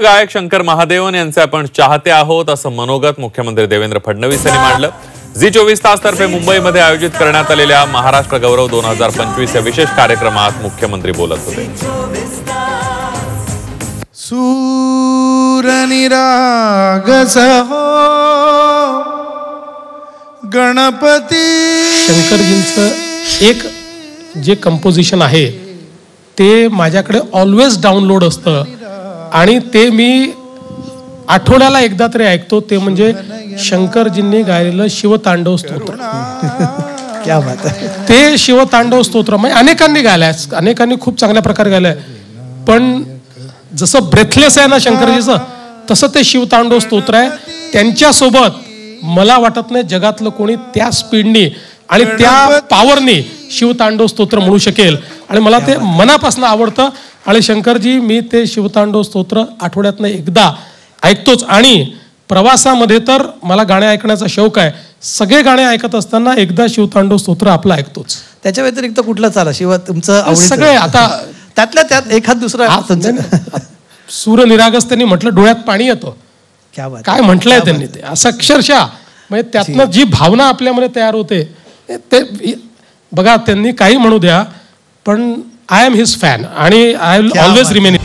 गायक शंकर महादेवन यांचे आपण चाहते आहोत असं मनोगत मुख्यमंत्री देवेंद्र फडणवीस यांनी मांडलं। झी 24 तास तर्फे मुंबईमध्ये आयोजित करण्यात आलेल्या महाराष्ट्र गौरव 2025 या विशेष कार्यक्रमात मुख्यमंत्री बोलत होते। सूरनिरागसहो गणपती शंकरजींचं एक जे कंपोजिशन आहे ते माझ्याकडे ऑलवेज डाउनलोड असतं आणि ते मी आठवड्याला एकदा तरी ऐकतो। ते म्हणजे शंकरजींनी गायलेलं शिवतांडव स्तोत्र। क्या बात आहे। ते शिवतांडव स्तोत्र म्हणजे अनेकांनी गायलंय, अनेकांनी खूप चांगल्या प्रकारे गायलंय, पण जसं ब्रेथलेस आहे ना शंकरजीचं, तसं ते शिवतांडव स्तोत्र आहे। त्यांच्यासोबत मला वाटत नाही जगातलं कोणी त्या स्पीडनी आणि त्या पॉवरनी शिवतांडव स्तोत्र म्हणू शकेल आणि मला ते मनापासून आवडतं। आणि शंकरजी, मी ते शिवतांडव स्तोत्र आठवड्यातनं एकदा ऐकतोच आणि प्रवासामध्ये तर मला गाणे ऐकण्याचा शौक आहे। सगळे गाणे ऐकत असताना एकदा शिवतांडव स्तोत्र आपलं ऐकतोच। त्याच्या व्यतिरिक्त कुठलं चाला शिव तुमचं आवडीचं? सगळे आता त्यातल्या त्यात एखाद दुसरा सूरनिरागस त्यांनी म्हटलं डोळ्यात पाणी येतं। क्या बात, काय म्हटलंय त्यांनी ते असं अक्षरशः, म्हणजे त्यातनं जी भावना आपल्यामध्ये तयार होते ते बघा, त्यांनी काही म्हणू द्या पण आय एम हिज फॅन आणि आय विल ऑलवेज रिमेन